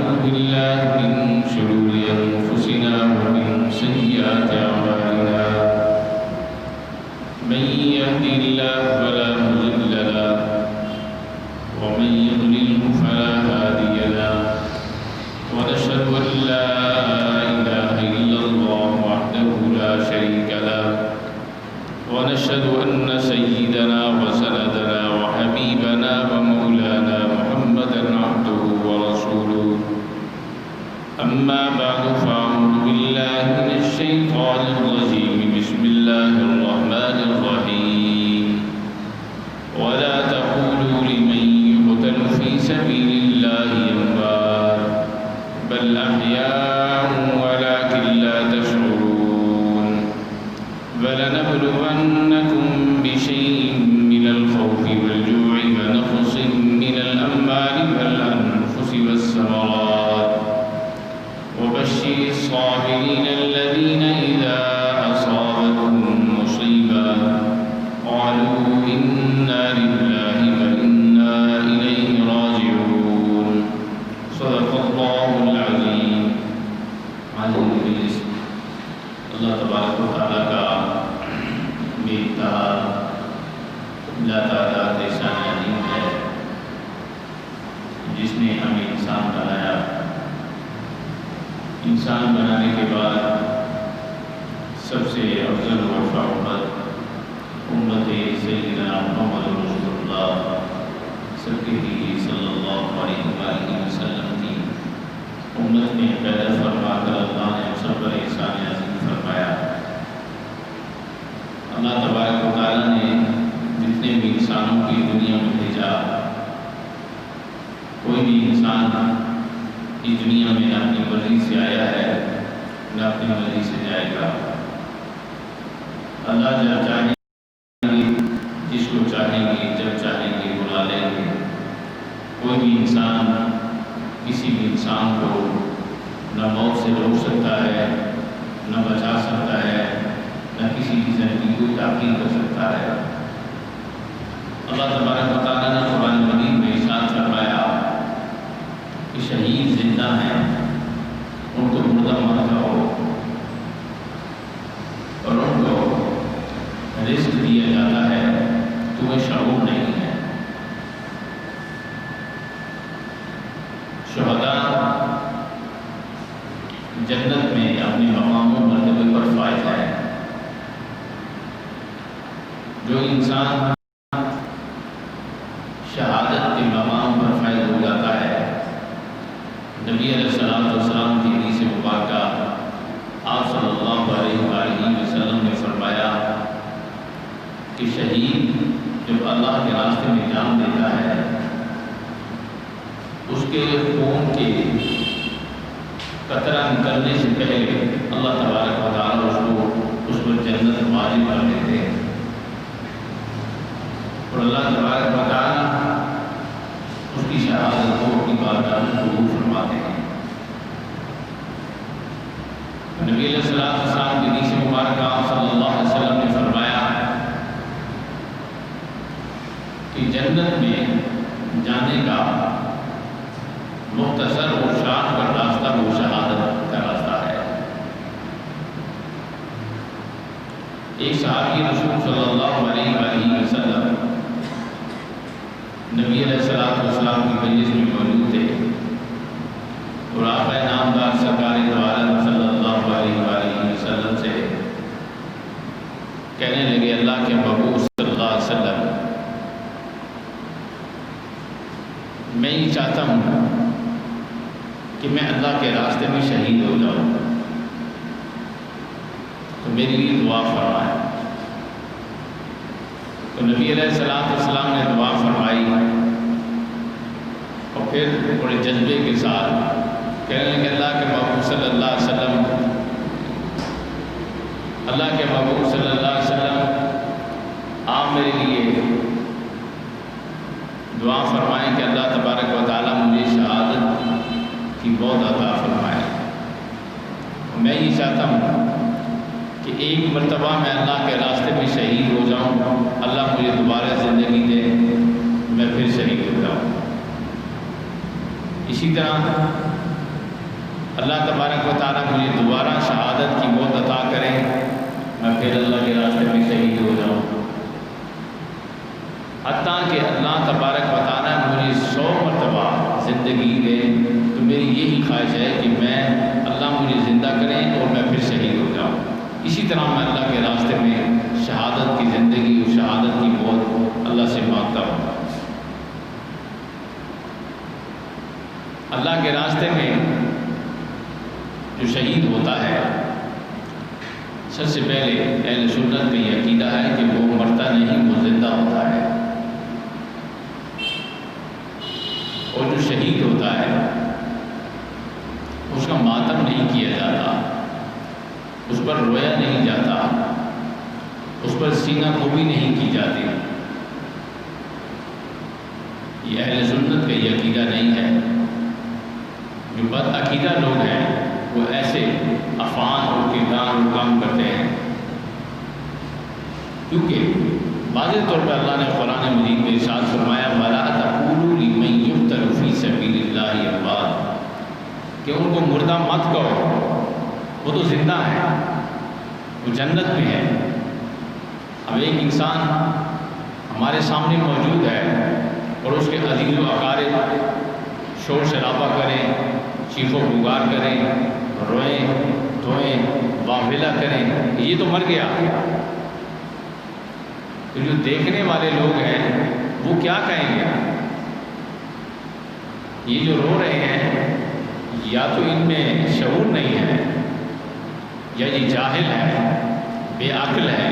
ونعوذ بالله من شرور أنفسنا ومن سيئات أعمالنا من يهده الله فلا مضل له ومن يضلله فلا هادي له ونشهد أن لا إله إلا الله وحده لا شريك له ونشهد أن سيدنا وسندنا وحبيبنا ومولانا محمدا عبده ورسوله أما بعد فأعوذ بالله من الشيطان الرجيم بسم الله الرحمن الرحيم ولا تقولوا لمن يقتل في سبيل الله أموات بل أحياء ولكن لا تشعرون ولنبلونكم بشيء من الخوف والجوع ونقص من الأموال والأنفس والثمرات وبشر الصابرين الذين إذا أصابتهم مصيبة قالوا إنا لله وإنا إليه راجعون صدق الله العظيم. اللہ تبارک و تعالیٰ کا بے انتہا لا تعداد احسان عظیم ہے جس نے ہمیں انسان بنایا. انسان بنانے کے بعد سب سے افضل و شعبت امت سیدنا محمد رسول اللہ صلی اللہ علیہ وآلہ وسلم کی امت میں پیدا فرما کر اللہ نے سب پر احسان عظیم فرمایا. اللہ تبارک و تعالیٰ نے جتنے بھی انسانوں کی دنیا میں بھیجا کوئی بھی انسان اس دنیا میں نہ اپنی مرضی سے آیا ہے نہ اپنی مرضی سے جائے گا. اللہ جب چاہیں گے جس کو چاہیں گے جب چاہیں گے بلا لیں گے. کوئی بھی انسان کسی بھی انسان کو نہ موت سے روک سکتا ہے نہ بچا سکتا ہے نہ کسی کی زندگی کو تعطیل کر سکتا ہے. اللہ تبارک و تعالیٰ نے قرآن مجید میں ارشاد فرمایا کہ شہید زندہ ہیں ان کو مردہ مت کہو اور ان کو رزق دیا جاتا ہے تمہیں شعور نہیں ہے. شہداء جنت میں اپنے مقام و مرتبے پر فائز ہے. جو انسان شہادت کے مقام پر فائز ہو جاتا ہے نبی علیہ السلام کی حدیث مبارکہ آپ صلی اللہ علیہ وآلہ وسلم نے فرمایا کہ شہید جب اللہ کے راستے میں جان دیتا ہے اس کے خون کے قطرہ نکلنے سے پہلے اللہ تبارک و تعالیٰ اس پر جنت واجب کر دیتے ہیں اور اللہ تبارک و تعالیٰ اس کی شہادت کو اپنی بارگاہ میں قبول فرماتے ہیں. نبی علیہ السلام کی حدیث مبارکہ صلی اللہ علیہ وسلم نے فرمایا کہ جنت میں جانے کا مختصر اور شارٹ کٹ راستہ وہ شہادت کا راستہ ہے. ایک صحابی رسول صلی اللہ علیہ وآلہ وسلم نبی علیہ السلام کی مجلس میں موجود تھے اور آقا نامدار سرکار دو عالم صلی اللہ علیہ وآلہ وسلم سے کہنے لگے اللہ کے محبوب صلی اللہ علیہ وسلم میں یہ چاہتا ہوں کہ میں اللہ کے راستے میں شہید ہو جاؤں تو میرے لیے دعا فرمائیں. تو نبی علیہ السلام نے دعا فرمائی اور پھر بڑے جذبے کے ساتھ کہنے لگے اللہ کے محبوب صلی اللہ علیہ وسلم آپ میرے لیے دعا فرمائیں کہ اللہ تبارک و تعالیٰ مجھے شہادت کی بہت عطا فرمائے. میں یہ چاہتا ہوں کہ ایک مرتبہ میں اللہ کے راستے میں شہید ہو جاؤں اللہ مجھے دوبارہ زندگی دے میں پھر شہید ہو جاؤں. اسی طرح اللہ تبارک و تعالیٰ مجھے دوبارہ شہادت کی موت عطا کریں، میں پھر اللہ کے راستے میں شہید ہو جاؤں۔ حتیٰ کہ اللہ تبارک و تعالیٰ مجھے 100 مرتبہ زندگی دے تو میری یہی خواہش ہے کہ میں اللہ مجھے زندہ کریں اور میں پھر شہید ہو جاؤں۔ اسی طرح میں اللہ کے راستے میں شہادت کی زندگی اور شہادت کی موت اللہ سے مانگتا ہوں۔ اللہ کے راستے میں جو شہید ہوتا ہے، سب سے پہلے اہل سنت میں یہ عقیدہ ہے کہ وہ مرتا نہیں، وہ زندہ ہوتا ہے۔ اور جو شہید ہوتا ہے اس کا ماتم نہیں کیا جاتا، اس پر رویا نہیں جاتا، اس پر سینہ گوئی نہیں کی جاتی۔ یہ اہل سنت کا یہ عقیدہ نہیں ہے۔ جو بد عقیدہ لوگ ہیں وہ ایسے افعال اور کردار اور کام کرتے ہیں، کیونکہ واضح طور پر اللہ نے قرآن مجید میں ارشاد فرمایا وَلَا تَقُولُوا لِمَن يُقْتَلُ فِي سَبِيلِ اللَّهِ أَمْوَاتٌ، کہ ان کو مردہ مت کہو، وہ تو زندہ ہے، وہ جنت میں ہے۔ اب ایک انسان ہمارے سامنے موجود ہے اور اس کے عزیز و اقارب شور شرابہ کریں، چیخ و پکار کریں، روئیں دھوئیں، واویلا کریں، یہ تو مر گیا۔ تو جو دیکھنے والے لوگ ہیں وہ کیا کہیں گے؟ یہ جو رو رہے ہیں یا تو ان میں شعور نہیں ہے، یا یہ جاہل ہے، بے عقل ہے،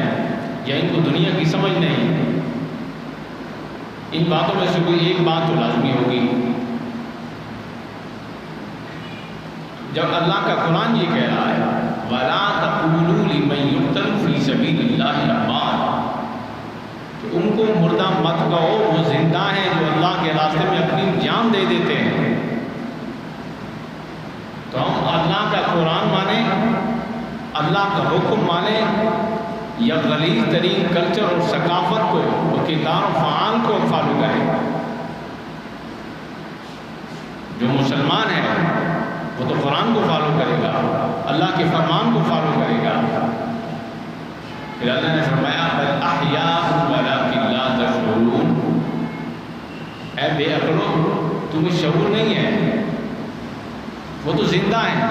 یا ان کو دنیا کی سمجھ نہیں۔ ان باتوں میں سے کوئی ایک بات تو لازمی ہوگی۔ جب اللہ کا قرآن یہ کہہ رہا ہے وَلَا تَقُولُوا لِمَن يُقْتَلُ فِي سَبِيلِ اللَّهِ أَمْوَاتٌ، کہ ان کو مردہ مت کہو، وہ زندہ ہیں جو اللہ کے راستے میں اپنی جان دے دیتے ہیں۔ تو ہم اللہ کا قرآن مانیں، اللہ کا حکم مانیں، یا غلیظ ترین کلچر اور ثقافت کو اور کردار و فعال کو فالو کریں؟ جو مسلمان ہے وہ تو قرآن کو فالو کرے گا، اللہ کے فرمان کو فالو کرے گا۔ پھر اللہ نے فرمایا بل احیاء ولکن لا تشعرون، اے بے عقلو تمہیں شعور نہیں ہے، وہ تو زندہ ہیں،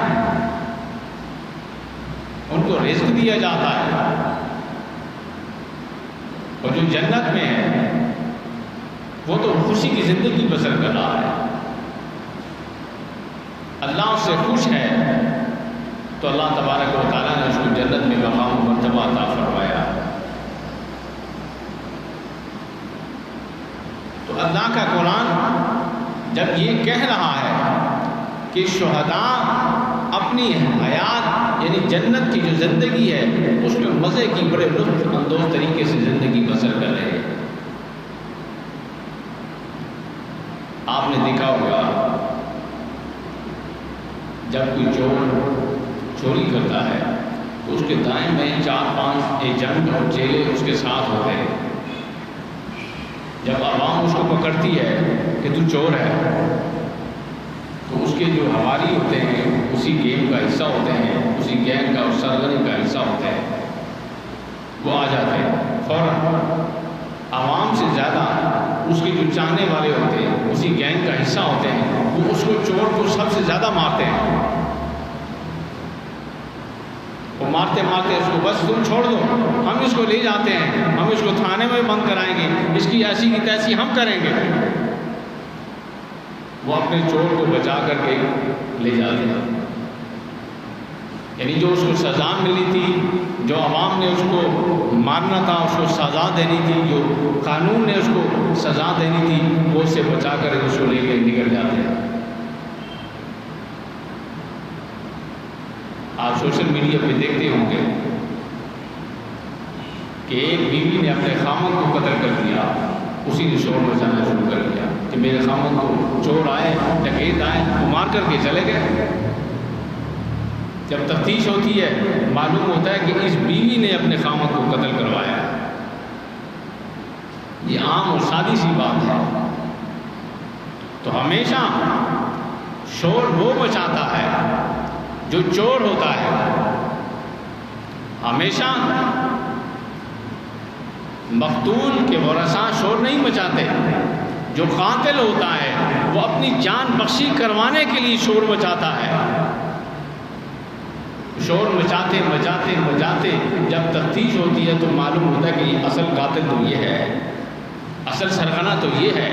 ان کو رزق دیا جاتا ہے، اور جو جنت میں ہے وہ تو خوشی کی زندگی بسر کر رہا ہے۔ اللہ اس سے خوش ہے تو اللہ تبارک و تعالیٰ نے اس کو جنت میں مقام و مرتبہ عطا فرمایا۔ تو اللہ کا قرآن جب یہ کہہ رہا ہے کہ شہداء اپنی حیات یعنی جنت کی جو زندگی ہے اس میں مزے کی بڑے لطف اندوز طریقے سے زندگی بسر کر رہے ہیں۔ آپ نے دیکھا ہوگا جب کوئی چور چوری کرتا ہے تو اس کے دائیں میں 4-5 ایجنٹ اور چیلے اس کے ساتھ ہوتے ہیں۔ جب عوام اس کو پکڑتی ہے کہ تو چور ہے تو اس کے جو حوالی ہوتے ہیں اسی گیم کا حصہ ہوتے ہیں، اسی گینگ کا اور سرگرمی کا حصہ ہوتے ہیں، وہ آ جاتے ہیں فوراً۔ عوام سے زیادہ اس کے جو چاہنے والے ہوتے ہیں اسی گینگ کا حصہ ہوتے ہیں، وہ اس کو چور کو سب سے زیادہ مارتے ہیں۔ وہ مارتے مارتے اس کو بس تم چھوڑ دو، ہم اس کو لے جاتے ہیں، ہم اس کو تھانے میں بند کرائیں گے، اس کی ایسی کی تیسی ہم کریں گے۔ وہ اپنے چور کو بچا کر کے لے جاتے ہیں۔ یعنی جو اس کو سزا ملی تھی، جو عوام نے اس کو مارنا تھا اس کو سزا دینی تھی، جو قانون نے اس کو سزا دینی تھی، وہ اسے بچا کر اس کو لے کے نکل جاتے ہیں۔ آپ سوشل میڈیا پہ دیکھتے ہوں گے کہ ایک بیوی نے اپنے خامن کو قتل کر دیا، اسی نے شور مچانا شروع کر دیا کہ میرے خامن کو چور آئے، ڈکیت آئے، وہ مار کر کے چلے گئے۔ جب تفتیش ہوتی ہے معلوم ہوتا ہے کہ اس بیوی نے اپنے خامن کو قتل کروایا۔ یہ عام اور سادی سی بات ہے۔ تو ہمیشہ شور وہ مچاتا ہے جو چور ہوتا ہے. ہمیشہ مقتول کے ورثاء شور نہیں مچاتے. جو قاتل ہوتا ہے وہ اپنی جان بخشی کروانے کے لیے شور مچاتا ہے. شور مچاتے مچاتے مچاتے جب تفتیش ہوتی ہے تو معلوم ہوتا ہے کہ یہ اصل قاتل تو یہ ہے، اصل سرغنہ تو یہ ہے،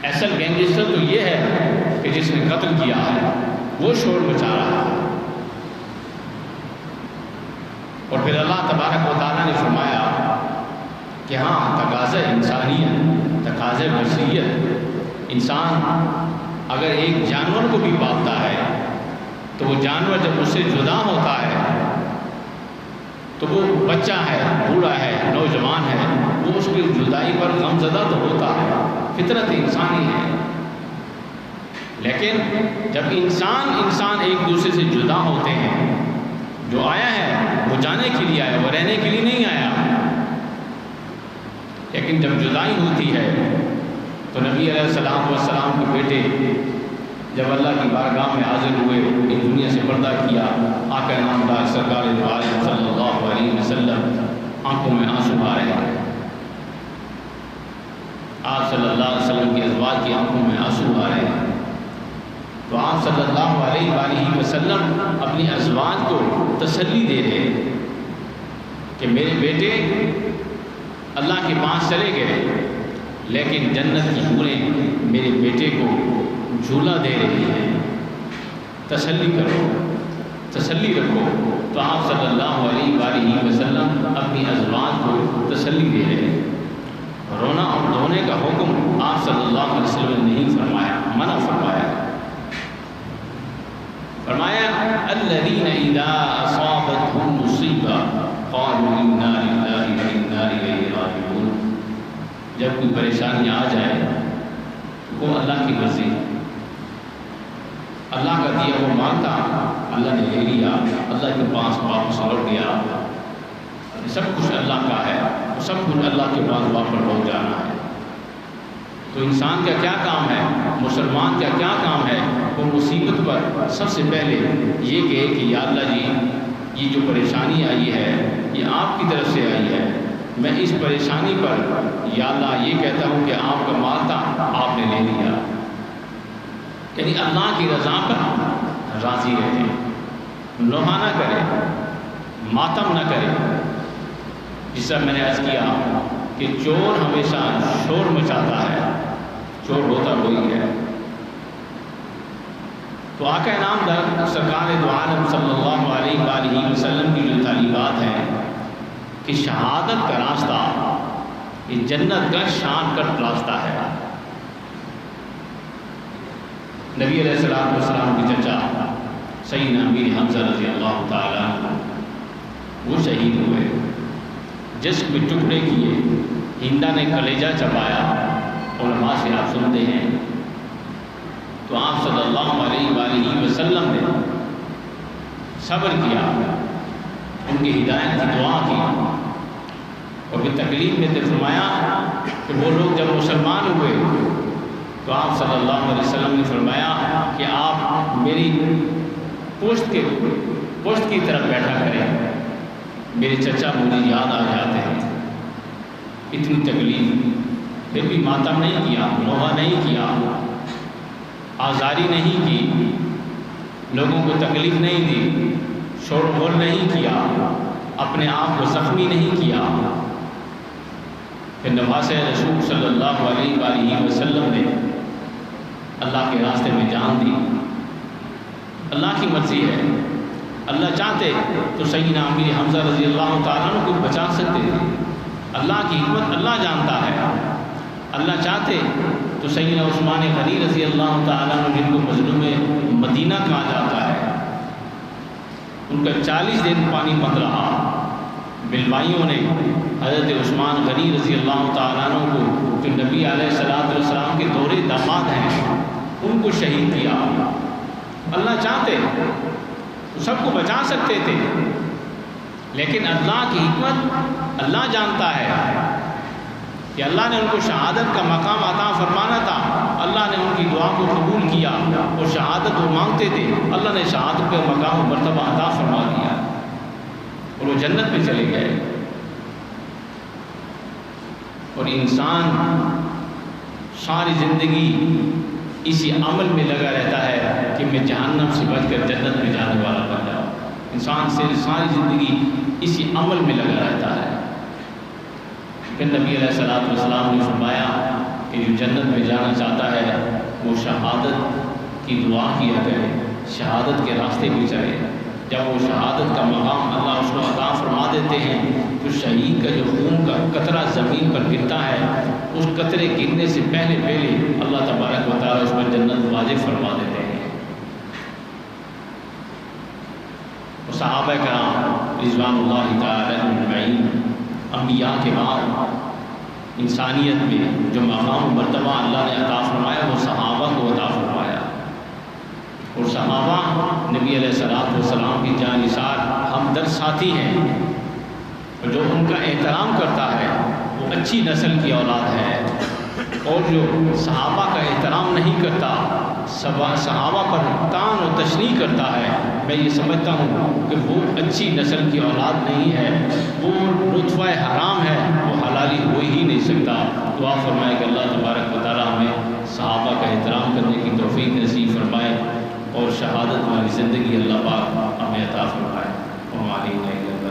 اصل گینگسٹر تو یہ ہے کہ جس نے قتل کیا ہے، وہ شور مچا رہا ہے. اور پھر اللہ تبارک و تعالیٰ نے فرمایا کہ ہاں تقاضۂ انسانیت، تقاضۂ بشریت، انسان اگر ایک جانور کو بھی پالتا ہے تو وہ جانور جب اس سے جدا ہوتا ہے تو وہ بچہ ہے، بوڑھا ہے، نوجوان ہے، وہ اس کی جدائی پر غمزدہ تو ہوتا ہے، فطرت انسانی ہے. لیکن جب انسان ایک دوسرے سے جدا ہوتے ہیں، جو آیا ہے وہ جانے کے لیے آیا، وہ رہنے کے لیے نہیں آیا. لیکن جب جدائی ہوتی ہے تو نبی علیہ السلام کے بیٹے جب اللہ کی بارگاہ میں حاضر ہوئے، اس دنیا سے پردہ کیا، آقا نامدار سرکار دو عالم صلی اللہ علیہ وسلم آنکھوں میں آنسو آ رہے ہیں. آپ صلی اللہ علیہ وسلم کی ازواج کی آنکھوں میں آنسو آ رہے ہیں. تو آپ صلی اللہ علیہ وسلم اپنی ازواج کو تسلی دے رہے ہیں کہ میرے بیٹے اللہ کے پاس چلے گئے، لیکن جنت کی حوریں میرے بیٹے کو جھولا دے رہی ہیں، تسلی کرو، تسلی رکھو. تو آپ صلی اللہ علیہ وسلم اپنی ازواج کو تسلی دے رہے ہیں. رونا اور دھونے کا حکم آپ صلی اللہ علیہ وسلم نے نہیں فرمایا، منع فرمایا. فرمایا الذین اذا اصابتهم مصیبہ قالوا انا للہ وانا الیہ راجعون. جب کوئی پریشانی آ جائے وہ اللہ کی مرضی، اللہ کا دیا وہ مانگتا، اللہ نے لے لیا، اللہ کے پاس واپس لوٹ گیا. سب کچھ اللہ کا ہے، سب کچھ اللہ کے پاس واپس لوٹ جانا ہے. تو انسان کا کیا کام ہے، مسلمان کا کیا کام ہے، وہ مصیبت پر سب سے پہلے یہ کہے کہ یا اللہ جی یہ جو پریشانی آئی ہے یہ آپ کی طرف سے آئی ہے، میں اس پریشانی پر یا اللہ یہ کہتا ہوں کہ آپ کا مال تھا آپ نے لے لیا. یعنی اللہ کی رضا پر راضی رہے، نوحہ نہ کرے، ماتم نہ کرے. جس طرح میں نے عرض کیا کہ چور ہمیشہ شور مچاتا ہے، چور ہوتا وہی ہے. تو آقا نامدار سرکار دو عالم صلی اللہ علیہ وسلم کی جو تعلیمات ہیں کہ شہادت کا راستہ یہ جنت کا شان کٹ راستہ ہے. نبی علیہ السلام کے چچا سیدنا امیر حمزہ رضی اللہ تعالیٰ وہ شہید ہوئے، جسم میں ٹکڑے کیے، ہندا نے کلیجہ چبایا. علماء سے آپ سنتے ہیں تو آپ صلی اللہ علیہ وسلم نے صبر کیا، ان کی ہدایت کی دعا کی، اور پھر تکلیف میں فرمایا کہ وہ لوگ جب مسلمان ہوئے تو آپ صلی اللہ علیہ وسلم نے فرمایا کہ آپ میری پشت کی طرف بیٹھا کریں، میرے چچا مجھے یاد آ جاتے ہیں. اتنی تکلیف، پھر بھی ماتم نہیں کیا، نوحہ نہیں کیا، آزاری نہیں کی، لوگوں کو تکلیف نہیں دی، شور غول نہیں کیا، اپنے آپ کو زخمی نہیں کیا. پھر نواز رسول صلی اللہ علیہ وسلم نے اللہ کے راستے میں جان دی. اللہ کی مرضی ہے، اللہ چاہتے تو سیدنا امیر حمزہ رضی اللہ تعالیٰ عنہ کو بچا سکتے تھے. اللہ کی حکمت اللہ جانتا ہے. اللہ چاہتے تو سیدنا عثمان غنی رضی اللہ تعالیٰ عنہ جن کو مظلوم مدینہ کہا جاتا ہے، ان کا 40 دن پانی بند رہا. بلوائیوں نے حضرت عثمان غنی رضی اللہ تعالیٰ عنہ کو جو نبی علیہ السلام کے دورے داماد ہیں ان کو شہید کیا. اللہ چاہتے تو سب کو بچا سکتے تھے، لیکن اللہ کی حکمت اللہ جانتا ہے کہ اللہ نے ان کو شہادت کا مقام عطا فرمانا تھا. اللہ نے ان کی دعا کو قبول کیا اور شہادت وہ مانگتے تھے، اللہ نے شہادت پہ مقام و مرتبہ عطا فرما دیا اور وہ جنت میں چلے گئے۔ اور انسان ساری زندگی اسی عمل میں لگا رہتا ہے کہ میں جہنم سے بچ کر جنت میں جانے والا بن جاؤں۔ انسان سے ساری زندگی اسی عمل میں لگا رہتا ہے۔ پھر نبی علیہ الصلوۃ والسلام نے فرمایا کہ جو جنت میں جانا چاہتا ہے وہ شہادت کی دعا کیا کرے، شہادت کے راستے پہ چلے۔ جب وہ شہادت کا مقام اللہ اس کو عطا فرما دیتے ہیں تو شہید کا جو خون کا قطرہ زمین پر گرتا ہے، اس قطرے گرنے سے پہلے اللہ تبارک و تعالیٰ اس پر جنت واجب فرما دیتے ہیں۔ اور صحابہ کرام رضوان اللہ تعالی اجمعین، انبیاء کے بعد انسانیت میں جو مقام و مرتبہ اللہ نے عطا فرمایا وہ صحابہ کو عطا فرمایا۔ اور صحابہ نبی علیہ الصلوۃ والسلام کی جانثار ہمدرد ساتھی ہیں، اور جو ان کا احترام کرتا ہے وہ اچھی نسل کی اولاد ہے، اور جو صحابہ کا احترام نہیں کرتا، صحابہ پر طعن و تشنیع کرتا ہے، میں یہ سمجھتا ہوں کہ وہ اچھی نسل کی اولاد نہیں ہے، وہ لطفہ حرام ہے، وہ حلالی ہو ہی نہیں سکتا۔ دعا فرمائے کہ اللہ تبارک و تعالیٰ ہمیں صحابہ کا احترام کرنے کی توفیق نصیب فرمائے اور شہادت والی زندگی اللہ پاک ہمیں عطا فرمائے۔